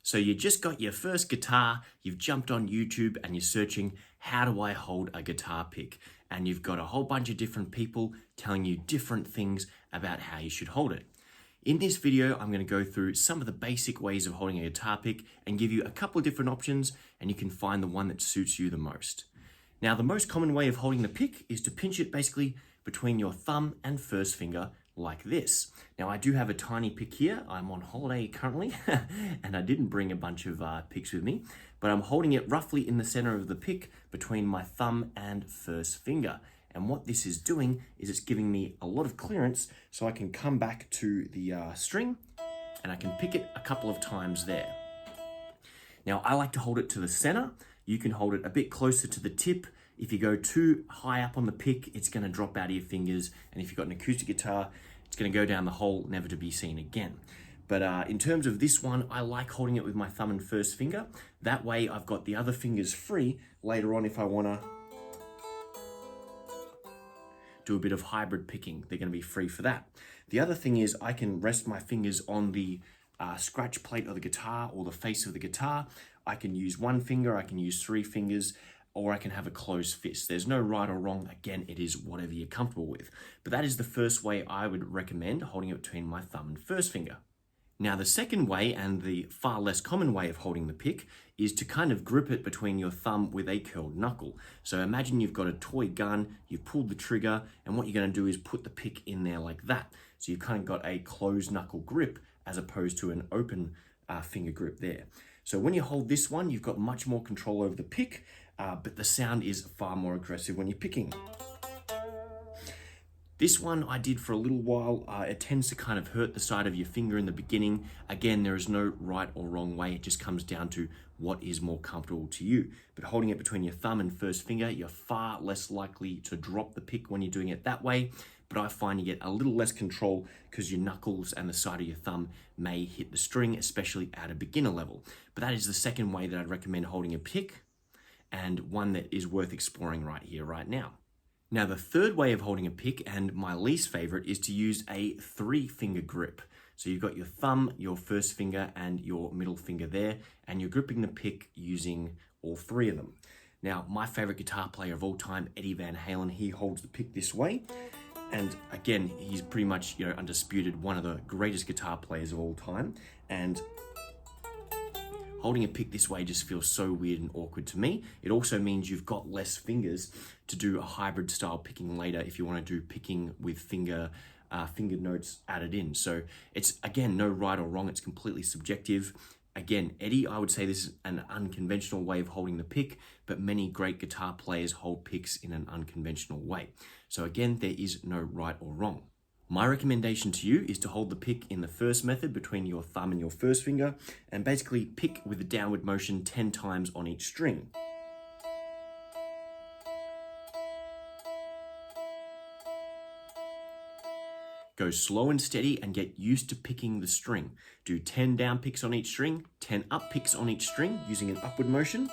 So you just got your first guitar, you've jumped on YouTube and you're searching, how do I hold a guitar pick? And you've got a whole bunch of different people telling you different things about how you should hold it. In this video, I'm going to go through some of the basic ways of holding a guitar pick and give you a couple of different options, and you can find the one that suits you the most. Now, the most common way of holding the pick is to pinch it basically between your thumb and first finger like this. Now, I do have a tiny pick here. I'm on holiday currently and I didn't bring a bunch of picks with me, but I'm holding it roughly in the center of the pick between my thumb and first finger. And what this is doing is it's giving me a lot of clearance so I can come back to the string and I can pick it a couple of times there. Now, I like to hold it to the center. You can hold it a bit closer to the tip. If you go too high up on the pick, it's going to drop out of your fingers. And if you've got an acoustic guitar, it's going to go down the hole, never to be seen again. But in terms of this one, I like holding it with my thumb and first finger. That way I've got the other fingers free later on if I want to do a bit of hybrid picking. They're going to be free for that. The other thing is I can rest my fingers on the scratch plate of the guitar or the face of the guitar. I can use one finger, I can use three fingers, or I can have a closed fist. There's no right or wrong. Again, it is whatever you're comfortable with. But that is the first way I would recommend holding it between my thumb and first finger. Now, the second way, and the far less common way of holding the pick, is to kind of grip it between your thumb with a curled knuckle. So imagine you've got a toy gun, you've pulled the trigger, and what you're going to do is put the pick in there like that. So you've kind of got a closed knuckle grip as opposed to an open finger grip there. So when you hold this one, you've got much more control over the pick, but the sound is far more aggressive when you're picking. This one I did for a little while. It tends to kind of hurt the side of your finger in the beginning. Again, there is no right or wrong way. It just comes down to what is more comfortable to you. But holding it between your thumb and first finger, you're far less likely to drop the pick when you're doing it that way. But I find you get a little less control because your knuckles and the side of your thumb may hit the string, especially at a beginner level. But that is the second way that I'd recommend holding a pick, and one that is worth exploring right here, right now. Now, the third way of holding a pick, and my least favorite, is to use a 3-finger grip. So you've got your thumb, your first finger, and your middle finger there, and you're gripping the pick using all 3 of them. Now, my favorite guitar player of all time, Eddie Van Halen, he holds the pick this way. And again, he's pretty much, undisputed one of the greatest guitar players of all time. And holding a pick this way just feels so weird and awkward to me. It also means you've got less fingers to do a hybrid style picking later if you want to do picking with finger notes added in. So it's, again, no right or wrong. It's completely subjective. Again, Eddie, I would say this is an unconventional way of holding the pick, but many great guitar players hold picks in an unconventional way. So again, there is no right or wrong. My recommendation to you is to hold the pick in the first method between your thumb and your first finger, and basically pick with a downward motion 10 times on each string. Go slow and steady and get used to picking the string. Do 10 down picks on each string, 10 up picks on each string using an upward motion,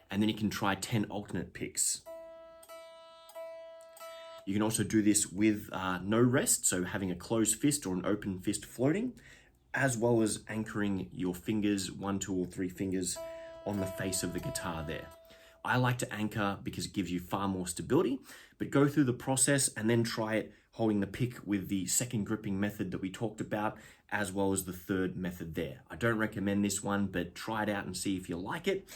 and then you can try 10 alternate picks. You can also do this with no rest, so having a closed fist or an open fist floating, as well as anchoring your fingers, 1, 2, or 3 fingers on the face of the guitar there. I like to anchor because it gives you far more stability, but go through the process and then try it holding the pick with the second gripping method that we talked about, as well as the third method there. I don't recommend this one, but try it out and see if you like it.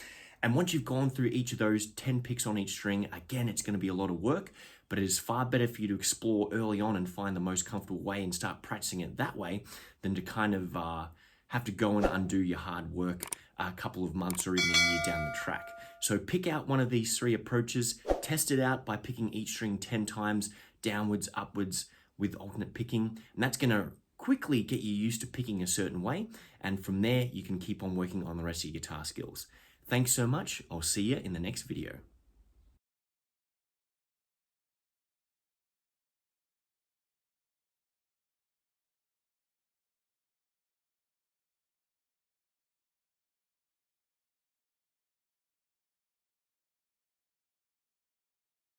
And once you've gone through each of those 10 picks on each string, again, it's going to be a lot of work, but it is far better for you to explore early on and find the most comfortable way and start practicing it that way than to kind of have to go and undo your hard work a couple of months or even a year down the track. So pick out one of these 3 approaches, test it out by picking each string 10 times, downwards, upwards, with alternate picking, and that's going to quickly get you used to picking a certain way, and from there you can keep on working on the rest of your guitar skills. Thanks so much. I'll see you in the next video.